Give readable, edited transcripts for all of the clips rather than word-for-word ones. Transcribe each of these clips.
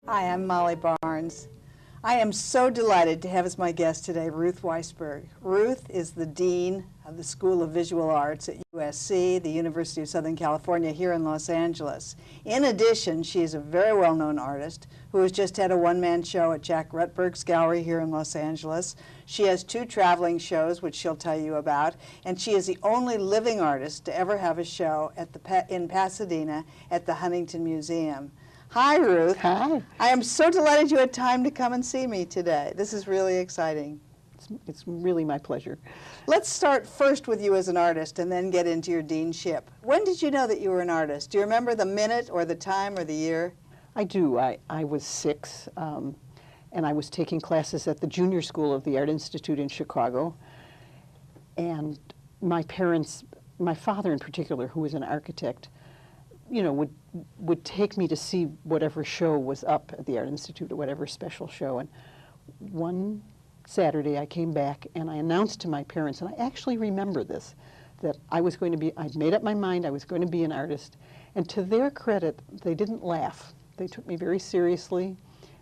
Hi, I'm Molly Barnes. I am so delighted to have as my guest today Ruth Weisberg. Ruth is the Dean of the School of Visual Arts at USC, the University of Southern California here in Los Angeles. In addition, she is a very well-known artist who has just had a one-man show at Jack Rutberg's gallery here in Los Angeles. She has 2 traveling shows, which she'll tell you about, and she is the only living artist to ever have a show at in Pasadena at the Huntington Museum. Hi, Ruth. Hi. I am so delighted you had time to come and see me today. This is really exciting. It's really my pleasure. Let's start first with you as an artist and then get into your deanship. When did you know that you were an artist? Do you remember the minute or the time or the year? I do. I was 6, and I was taking classes at the Junior School of the Art Institute in Chicago. And my parents, my father in particular, who was an architect, you know, would take me to see whatever show was up at the Art Institute or whatever special show. And one Saturday I came back and I announced to my parents, and I actually remember this, that I was going to be, I'd made up my mind I was going to be an artist. And to their credit, they didn't laugh. They took me very seriously.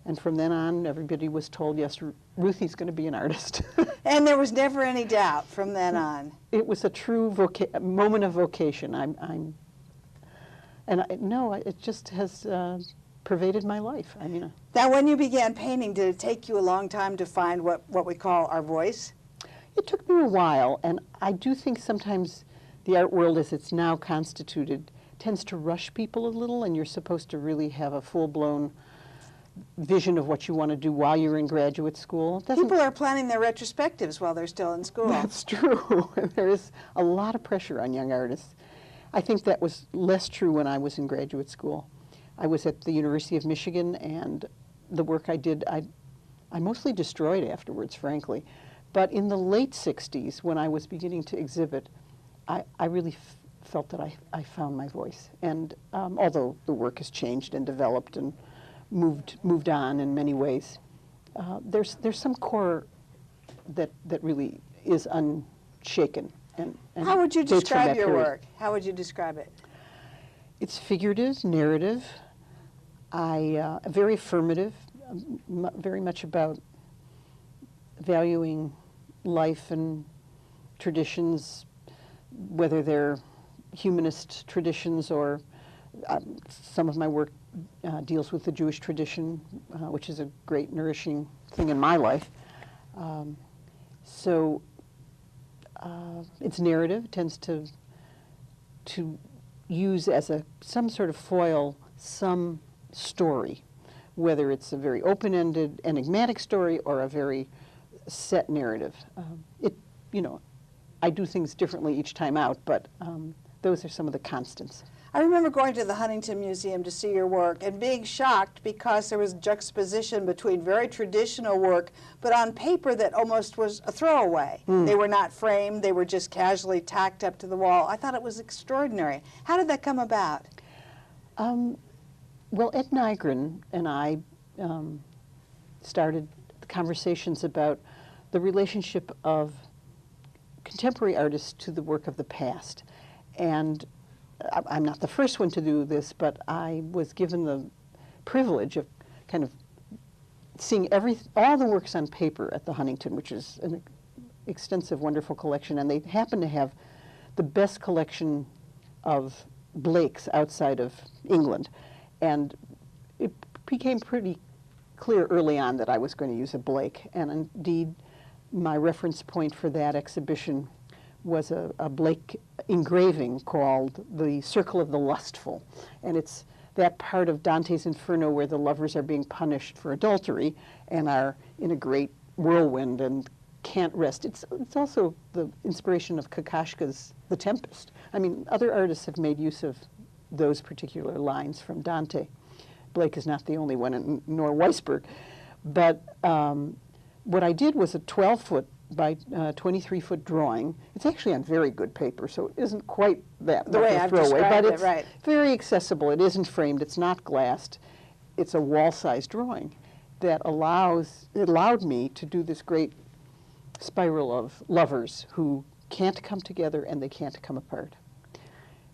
And from then on, everybody was told, yes, Ruthie's going to be an artist. And there was never any doubt from then on. It was a true moment of vocation. It just has pervaded my life. I mean, now, when you began painting, did it take you a long time to find what we call our voice? It took me a while, and I do think sometimes the art world as it's now constituted tends to rush people a little, and you're supposed to really have a full-blown vision of what you want to do while you're in graduate school. People are planning their retrospectives while they're still in school. That's true. There is a lot of pressure on young artists. I think that was less true when I was in graduate school. I was at the University of Michigan, and the work I did, I mostly destroyed afterwards, frankly. But in the late 60s, when I was beginning to exhibit, I really felt that I found my voice. And although the work has changed and developed and moved on in many ways, there's some core that really is unshaken. And how would you describe your work? How would you describe it? It's figurative, narrative, very affirmative, very much about valuing life and traditions, whether they're humanist traditions or some of my work deals with the Jewish tradition, which is a great nourishing thing in my life. It's narrative. It tends to use as some sort of foil some story, whether it's a very open-ended, enigmatic story or a very set narrative. I do things differently each time out, but those are some of the constants. I remember going to the Huntington Museum to see your work and being shocked because there was juxtaposition between very traditional work, but on paper that almost was a throwaway. They were not framed, they were just casually tacked up to the wall. I thought it was extraordinary. How did that come about? Well, Ed Nygren and I started conversations about the relationship of contemporary artists to the work of the past. And I'm not the first one to do this, but I was given the privilege of kind of seeing all the works on paper at the Huntington, which is an extensive, wonderful collection, and they happen to have the best collection of Blakes outside of England. And it became pretty clear early on that I was going to use a Blake. And indeed, my reference point for that exhibition was a Blake engraving called The Circle of the Lustful. And it's that part of Dante's Inferno where the lovers are being punished for adultery and are in a great whirlwind and can't rest. It's also the inspiration of Kokoschka's The Tempest. I mean, other artists have made use of those particular lines from Dante. Blake is not the only one, nor Weisberg. But what I did was a 12-foot by 23-foot drawing. It's actually on very good paper, so it isn't quite that the way I've throwaway, described but it, it's right. very accessible. It isn't framed. It's not glassed. It's a wall-sized drawing that allowed me to do this great spiral of lovers who can't come together and they can't come apart.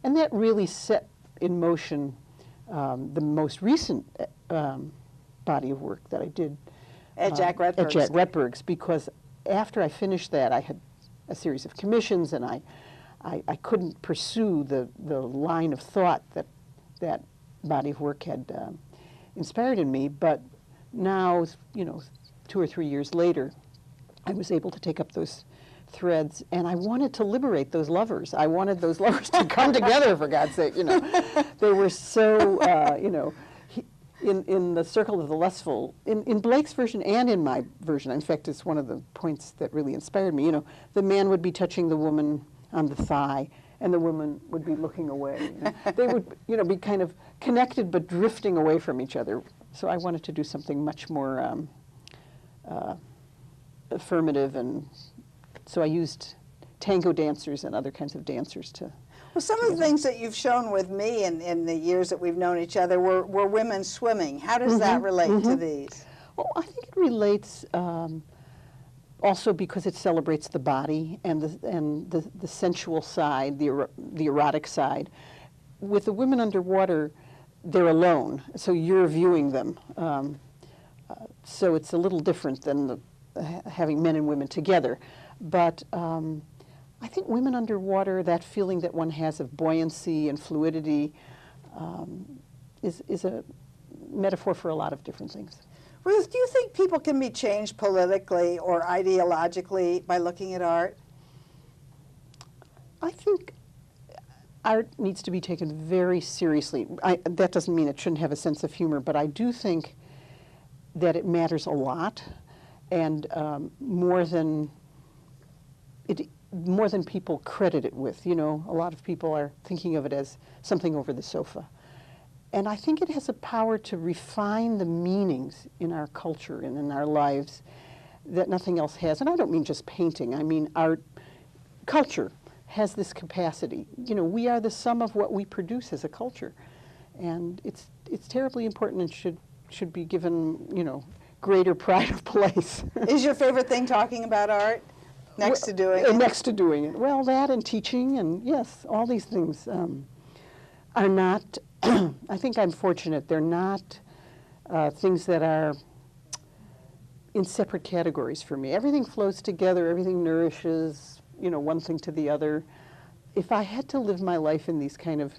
And that really set in motion the most recent body of work that I did At Jack Retberg's. At Jack Retberg's, because after I finished that, I had a series of commissions, and I couldn't pursue the line of thought that body of work had inspired in me. But now, 2 or 3 years later, I was able to take up those threads, and I wanted to liberate those lovers. I wanted those lovers to come together, for God's sake. They were so, in The Circle of the Lustful, in Blake's version and in my version, in fact, it's one of the points that really inspired me. The man would be touching the woman on the thigh, and the woman would be looking away. They would, be kind of connected but drifting away from each other. So I wanted to do something much more affirmative, and so I used tango dancers and other kinds of dancers to. Well, some of the things that you've shown with me in the years that we've known each other were women swimming. How does that relate to these? Well, I think it relates also because it celebrates the body and the sensual side, the erotic side. With the women underwater, they're alone, so you're viewing them. So it's a little different than having men and women together. But I think women underwater, that feeling that one has of buoyancy and fluidity is a metaphor for a lot of different things. Ruth, do you think people can be changed politically or ideologically by looking at art? I think art needs to be taken very seriously. That doesn't mean it shouldn't have a sense of humor, but I do think that it matters a lot, and more than people credit it with. A lot of people are thinking of it as something over the sofa. And I think it has a power to refine the meanings in our culture and in our lives that nothing else has. And I don't mean just painting. I mean art, culture has this capacity. We are the sum of what we produce as a culture. And it's terribly important and should be given, greater pride of place. Is your favorite thing talking about art? Next to doing it? Next to doing it. Well, that and teaching, and yes, all these things are not, I think I'm fortunate, they're not things that are in separate categories for me. Everything flows together, everything nourishes, one thing to the other. If I had to live my life in these kind of,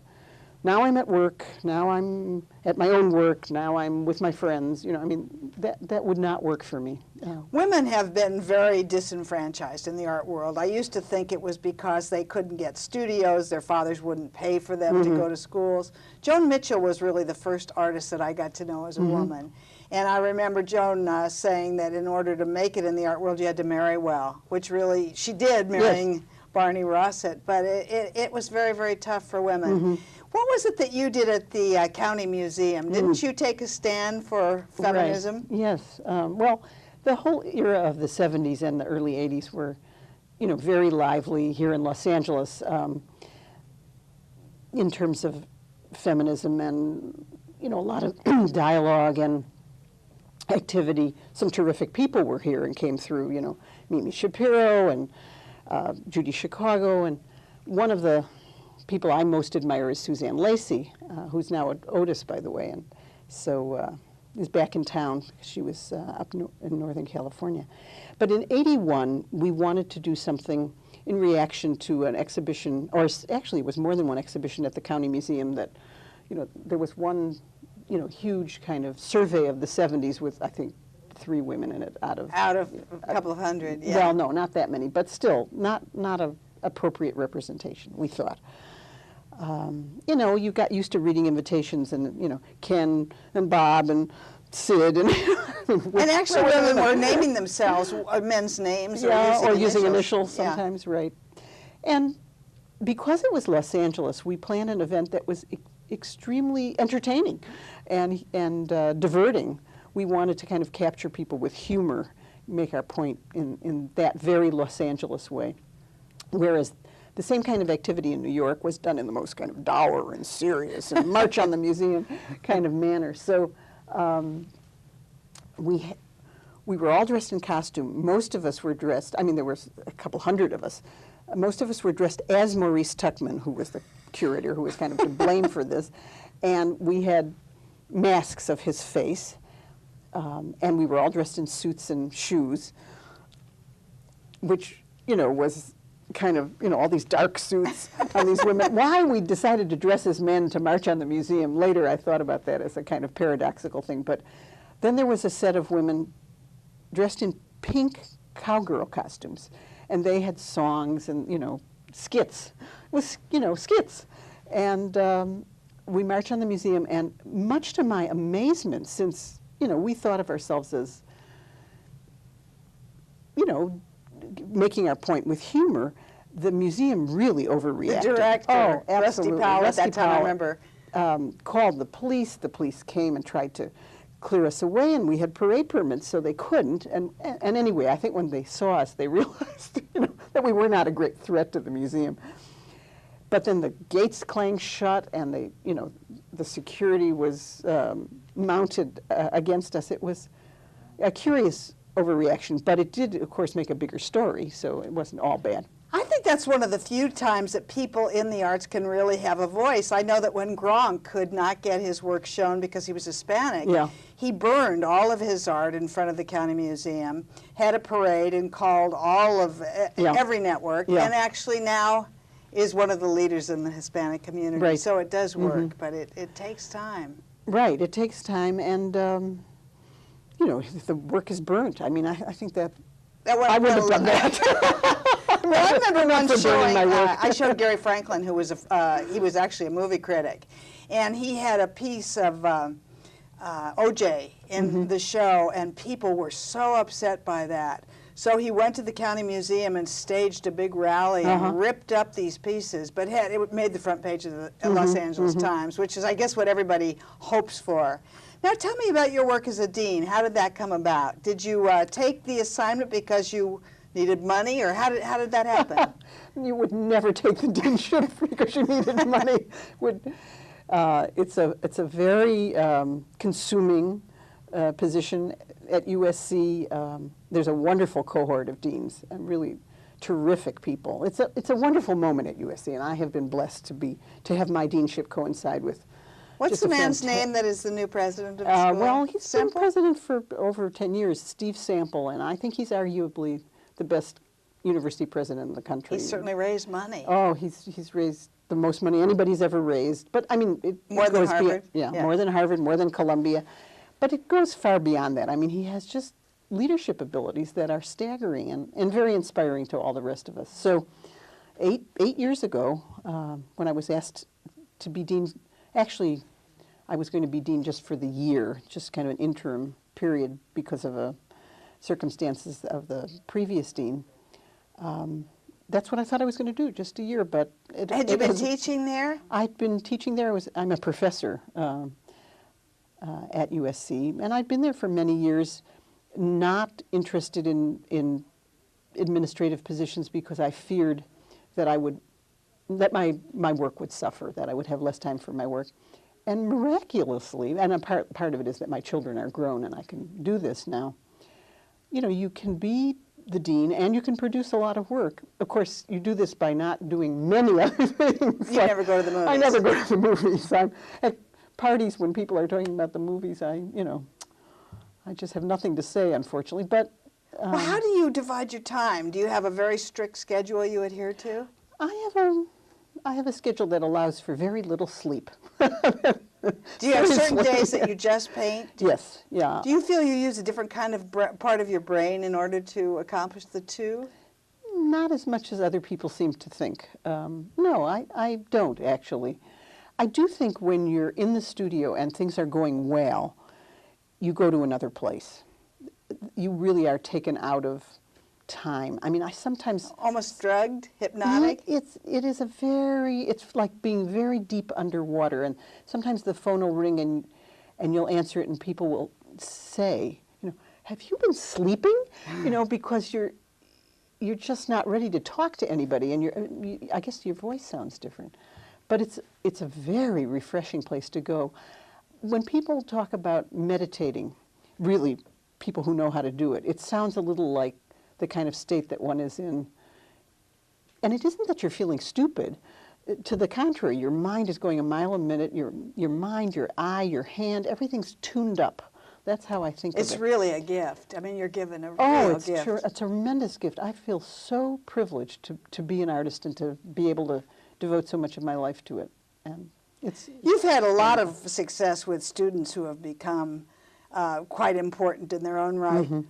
now I'm at work, now I'm at my own work, now I'm with my friends, that would not work for me. Women have been very disenfranchised in the art world. I used to think it was because they couldn't get studios, their fathers wouldn't pay for them to go to schools. Joan Mitchell was really the first artist that I got to know as a woman. And I remember Joan saying that in order to make it in the art world, you had to marry well, which really, she did, marrying Barney Rossett, but it was very, very tough for women. What was it that you did at the County Museum? Didn't you take a stand for feminism? Right. Yes. Well, the whole era of the 70s and the early 80s were, very lively here in Los Angeles in terms of feminism and, a lot of dialogue and activity. Some terrific people were here and came through, Mimi Shapiro and Judy Chicago, and one of the people I most admire is Suzanne Lacey, who's now at Otis, by the way, and so is back in town. She was up in Northern California. But in '81, we wanted to do something. in reaction to an exhibition, or actually it was more than one exhibition at the County Museum that, there was one, huge kind of survey of the 70s with, I think, 3 women in it out of a couple of hundred, yeah. Well, no, not that many, but still not a appropriate representation, we thought. You got used to reading invitations, and Ken and Bob and Sid and and actually women were naming themselves men's names, or using initials sometimes, right? And because it was Los Angeles, we planned an event that was extremely entertaining and diverting. We wanted to kind of capture people with humor, make our point in that very Los Angeles way, whereas the same kind of activity in New York was done in the most kind of dour and serious and march on the museum kind of manner. So we were all dressed in costume. Most of us were dressed, there was a couple hundred of us. Most of us were dressed as Maurice Tuckman, who was the curator, who was kind of to blame for this. And we had masks of his face. And we were all dressed in suits and shoes, which, was kind of, all these dark suits on these women. Why we decided to dress as men to march on the museum, later I thought about that as a kind of paradoxical thing. But then there was a set of women dressed in pink cowgirl costumes, and they had songs and, skits. It was, skits. And we marched on the museum, and much to my amazement, since, we thought of ourselves as, making our point with humor, the museum really overreacted. The director, Rusty Powell, at that time, I remember. Called the police. The police came and tried to clear us away, and we had parade permits, so they couldn't. And anyway, I think when they saw us, they realized, that we were not a great threat to the museum. But then the gates clanged shut, and the security was mounted against us. It was a curious overreaction, but it did, of course, make a bigger story, so it wasn't all bad. I think that's one of the few times that people in the arts can really have a voice. I know that when Gronk could not get his work shown because he was Hispanic, he burned all of his art in front of the County Museum, had a parade, and called all of every network, and actually now is one of the leaders in the Hispanic community. Right. So it does work, but it takes time. Right, it takes time, and if the work is burnt. I think that I would have done that. Well, I remember once showing, I showed Gary Franklin, who was he was actually a movie critic, and he had a piece of O.J. in the show, and people were so upset by that. So he went to the County Museum and staged a big rally and ripped up these pieces, but it made the front page of the Los Angeles Times, which is, I guess, what everybody hopes for. Now, tell me about your work as a dean. How did that come about? Did you take the assignment because you needed money, or how did that happen? You would never take the deanship because you needed money. It's a very consuming position at USC. There's a wonderful cohort of deans and really terrific people. It's a wonderful moment at USC, and I have been blessed to have my deanship coincide with. What's the man's name that is the new president of the school? Well, he's been president for over 10 years, Steve Sample, and I think he's arguably the best university president in the country. He's certainly raised money. Oh, he's raised the most money anybody's ever raised. But I mean, more than Harvard. Yeah, more than Harvard, more than Columbia. But it goes far beyond that. I mean, he has just leadership abilities that are staggering and very inspiring to all the rest of us. So 8 years ago, when I was asked to be dean, actually, I was going to be dean just for the year, just kind of an interim period because of circumstances of the previous dean. That's what I thought I was going to do, just a year. But had you been teaching there? I'd been teaching there. I'm a professor at USC, and I'd been there for many years, not interested in administrative positions because I feared that my work would suffer, that I would have less time for my work. And miraculously, and a part of it is that my children are grown and I can do this now, you can be the dean and you can produce a lot of work. Of course, you do this by not doing many other things. You never go to the movies. I never go to the movies. I'm at parties when people are talking about the movies, I just have nothing to say, unfortunately. But Well, how do you divide your time? Do you have a very strict schedule you adhere to? I have a schedule that allows for very little sleep. Do you have certain days that you just paint? Yes, yeah. Do you feel you use a different kind of part of your brain in order to accomplish the two? Not as much as other people seem to think. No, I don't actually. I do think when you're in the studio and things are going well, you go to another place. You really are taken out of time. I mean, I sometimes... Almost drugged, hypnotic? It's like being very deep underwater, and sometimes the phone will ring and you'll answer it and people will say, have you been sleeping? Because you're just not ready to talk to anybody, and I guess your voice sounds different. But it's a very refreshing place to go. When people talk about meditating, really people who know how to do it, it sounds a little like the kind of state that one is in. And it isn't that you're feeling stupid. To the contrary, your mind is going a mile a minute. Your mind, your eye, your hand, everything's tuned up. That's how I think of it. It's really a gift. I mean, you're given a real gift. Oh, it's a tremendous gift. I feel so privileged to be an artist and to be able to devote so much of my life to it. And You've had a lot of success with students who have become quite important in their own right. Mm-hmm.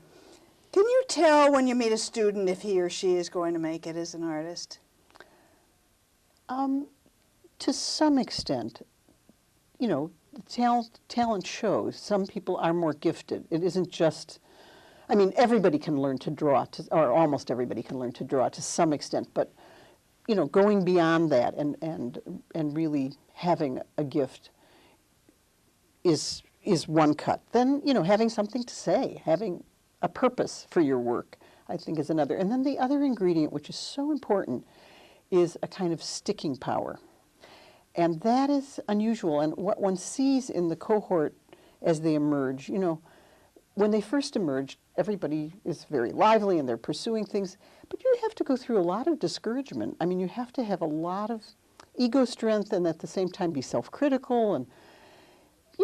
Can you tell when you meet a student if he or she is going to make it as an artist? To some extent, talent shows. Some people are more gifted. It isn't just, I mean, everybody can learn to draw, or almost everybody can learn to draw to some extent, but, going beyond that and really having a gift is one cut. Then, having something to say, having a purpose for your work, I think is another. And then the other ingredient, which is so important, is a kind of sticking power. And that is unusual. And what one sees in the cohort as they emerge, when they first emerge, everybody is very lively and they're pursuing things, but you have to go through a lot of discouragement. I mean, you have to have a lot of ego strength and at the same time be self-critical. And,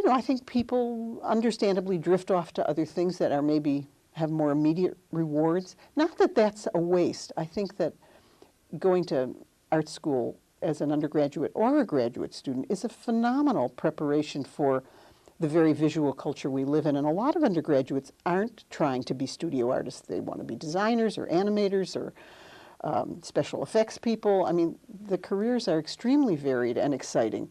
I think people understandably drift off to other things that are maybe have more immediate rewards. Not that that's a waste. I think that going to art school as an undergraduate or a graduate student is a phenomenal preparation for the very visual culture we live in. And a lot of undergraduates aren't trying to be studio artists. They want to be designers or animators or special effects people. I mean, the careers are extremely varied and exciting.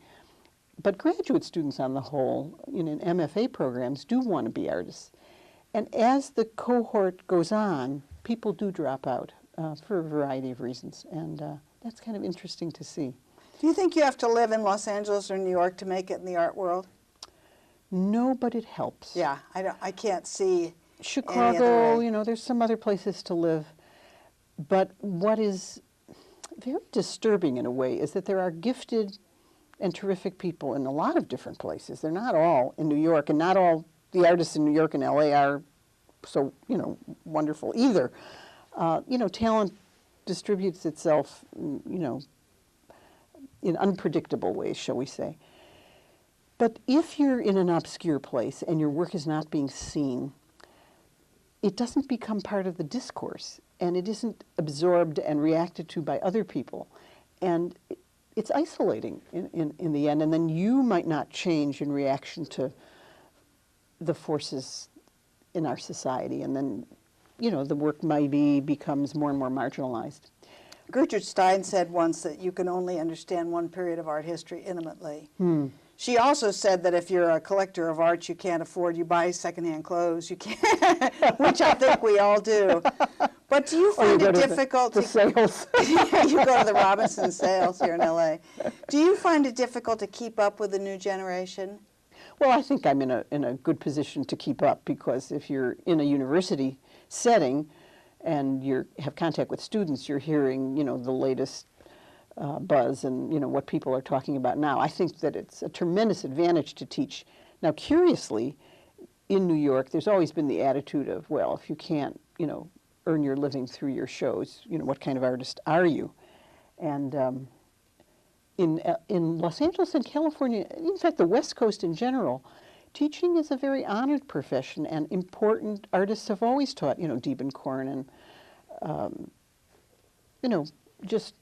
But graduate students on the whole, in MFA programs, do want to be artists. And as the cohort goes on, people do drop out for a variety of reasons. And that's kind of interesting to see. Do you think you have to live in Los Angeles or New York to make it in the art world? No, but it helps. Yeah, I can't see Chicago, there's some other places to live. But what is very disturbing in a way is that there are gifted and terrific people in a lot of different places. They're not all in New York, and not all the artists in New York and LA are so, wonderful either. Talent distributes itself, in unpredictable ways, shall we say. But if you're in an obscure place and your work is not being seen, it doesn't become part of the discourse, and it isn't absorbed and reacted to by other people. And it's isolating in the end, and then you might not change in reaction to the forces in our society, and then, the work maybe becomes more and more marginalized. Gertrude Stein said once that you can only understand one period of art history intimately. She also said that if you're a collector of art, you can't afford, you buy secondhand clothes, you can't, which I think we all do. But do you find it difficult to sales? You go to the Robinson sales here in LA. Do you find it difficult to keep up with the new generation? Well, I think I'm in a good position to keep up, because if you're in a university setting and you have contact with students, you're hearing, the latest buzz and, what people are talking about now. I think that it's a tremendous advantage to teach. Now, curiously, in New York, there's always been the attitude of, well, if you can't, earn your living through your shows, what kind of artist are you? And in Los Angeles and California, in fact, the West Coast in general, teaching is a very honored profession, and important artists have always taught, Diebenkorn and, just,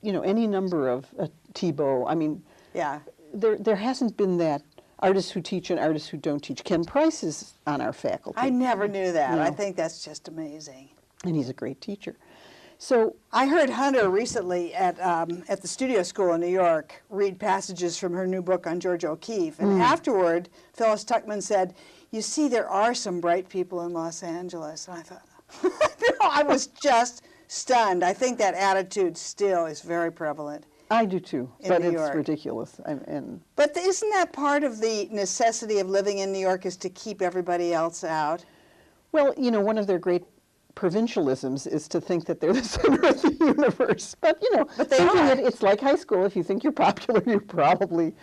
any number of Thibault. I mean, Yeah. there hasn't been that artists who teach and artists who don't teach. Ken Price is on our faculty. I never knew that. You I know. think that's just amazing. And he's a great teacher. So I heard Hunter recently at the Studio School in New York read passages from her new book on George O'Keeffe. And afterward, Phyllis Tuckman said, "You see, there are some bright people in Los Angeles." And I thought, I was just stunned. I think that attitude still is very prevalent. I do too, In but New it's York. ridiculous. But isn't that part of the necessity of living in New York, is to keep everybody else out? Well, one of their great provincialisms is to think that they're the center of the universe. But, But they thinking are. it's like high school. If you think you're popular, you probably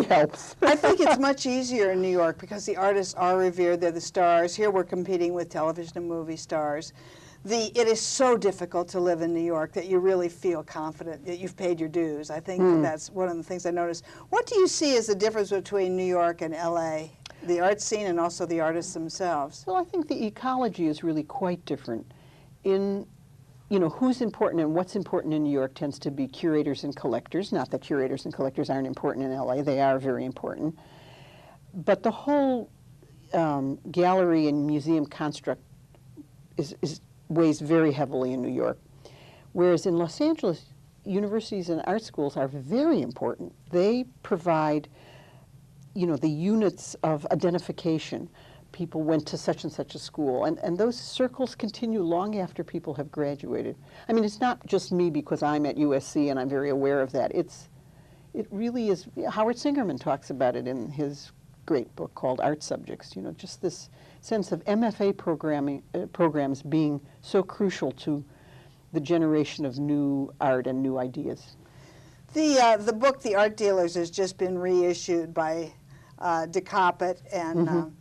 helps. I think it's much easier in New York because the artists are revered. They're the stars. Here we're competing with television and movie stars. It is so difficult to live in New York that you really feel confident that you've paid your dues. I think that's one of the things I noticed. What do you see as the difference between New York and LA? The art scene and also the artists themselves. Well, I think the ecology is really quite different. Who's important and what's important in New York tends to be curators and collectors. Not that curators and collectors aren't important in LA. They are very important. But the whole gallery and museum construct weighs very heavily in New York. Whereas in Los Angeles, universities and art schools are very important. They provide the units of identification. People went to such and such a school, and those circles continue long after people have graduated. I mean, it's not just me because I'm at USC and I'm very aware of that. It really is. Howard Singerman talks about it in his great book called Art Subjects. Just this sense of MFA programs being so crucial to the generation of new art and new ideas. The book, The Art Dealers, has just been reissued by DeCoppet, and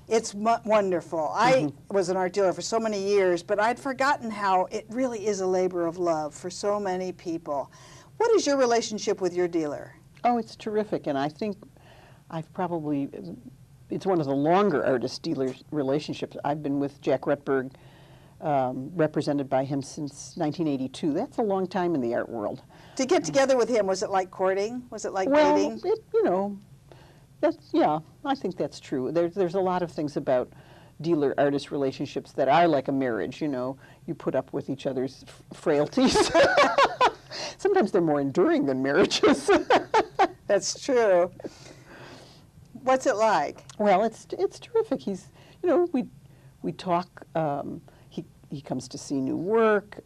it's wonderful. I was an art dealer for so many years, but I'd forgotten how it really is a labor of love for so many people. What is your relationship with your dealer? Oh, it's terrific, and I think it's one of the longer artist-dealer relationships. I've been with Jack Rutberg, represented by him since 1982. That's a long time in the art world. To get together with him, was it like courting? Was it like dating? I think that's true. There's a lot of things about dealer-artist relationships that are like a marriage. You put up with each other's frailties. Sometimes they're more enduring than marriages. That's true. What's it like? Well, it's terrific. He's, we talk. He comes to see new work.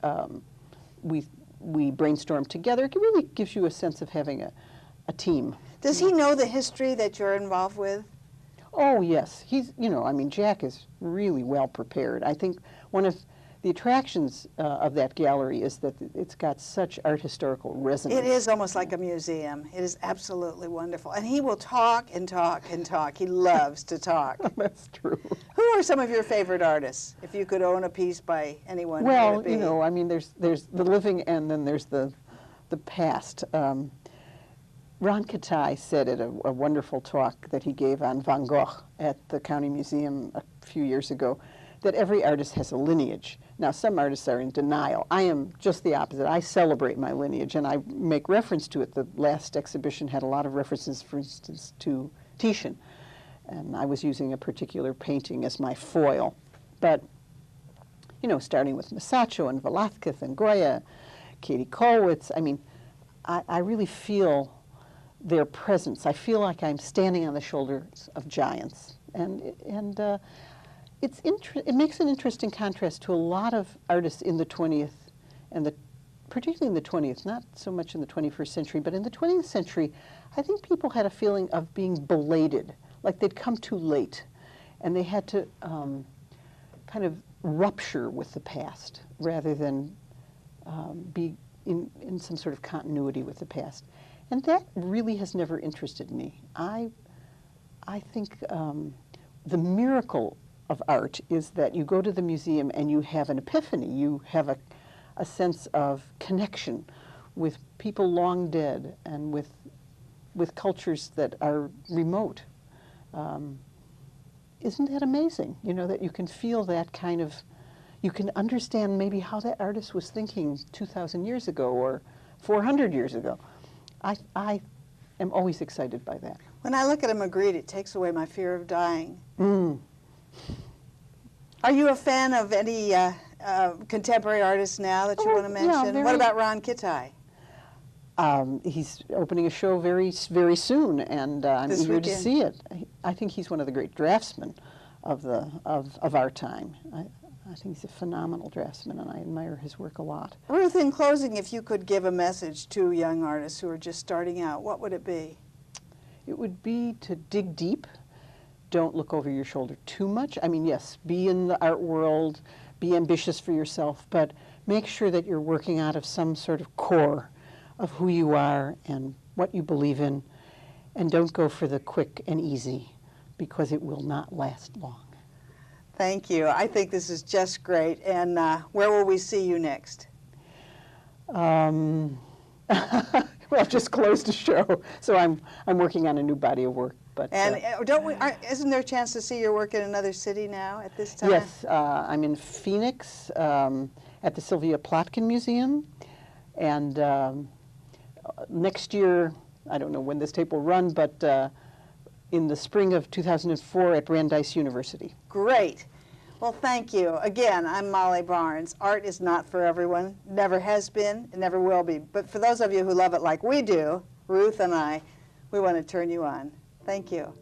We brainstorm together. It really gives you a sense of having a team. Does he know the history that you're involved with? Oh, yes. He's, Jack is really well prepared. I think one of the attractions of that gallery is that it's got such art historical resonance. It is almost like a museum. It is absolutely wonderful. And he will talk and talk and talk. He loves to talk. That's true. Who are some of your favorite artists? If you could own a piece by anyone, who Well, would it be? there's the living and then there's the past. Ron Katai said at a wonderful talk that he gave on Van Gogh at the County Museum a few years ago that every artist has a lineage. Now, some artists are in denial. I am just the opposite. I celebrate my lineage, and I make reference to it. The last exhibition had a lot of references, for instance, to Titian, and I was using a particular painting as my foil. But, starting with Masaccio and Velázquez and Goya, Katie Kollwitz, I really feel their presence. I feel like I'm standing on the shoulders of giants, and it makes an interesting contrast to a lot of artists in the 20th, and particularly in the 20th, not so much in the 21st century, but in the 20th century, I think people had a feeling of being belated, like they'd come too late, and they had to kind of rupture with the past rather than be in some sort of continuity with the past. And that really has never interested me. I think the miracle of art is that you go to the museum and you have an epiphany. You have a sense of connection with people long dead and with cultures that are remote. Isn't that amazing? You know, that you can feel that kind of, you can understand maybe how that artist was thinking 2,000 years ago or 400 years ago. I am always excited by that. When I look at a Magritte, it takes away my fear of dying. Mm. Are you a fan of any contemporary artists now that you want to mention? Yeah, What about Ron Kitaj? He's opening a show very soon, and I'm This eager to weekend. see it. I think he's one of the great draftsmen of our time. I think he's a phenomenal draftsman, and I admire his work a lot. Ruth, in closing, if you could give a message to young artists who are just starting out, what would it be? It would be to dig deep. Don't look over your shoulder too much. I mean, yes, be in the art world, be ambitious for yourself, but make sure that you're working out of some sort of core of who you are and what you believe in, and don't go for the quick and easy, because it will not last long. Thank you. I think this is just great. And where will we see you next? Well, I've just closed a show, so I'm working on a new body of work. But And isn't there a chance to see your work in another city now at this time? yes, I'm in Phoenix at the Sylvia Plotkin Museum, and next year, I don't know when this tape will run, but in the spring of 2004 at Brandeis University. Great. Well, thank you. Again, I'm Molly Barnes. Art is not for everyone. Never has been, and never will be. But for those of you who love it like we do, Ruth and I, we want to turn you on. Thank you.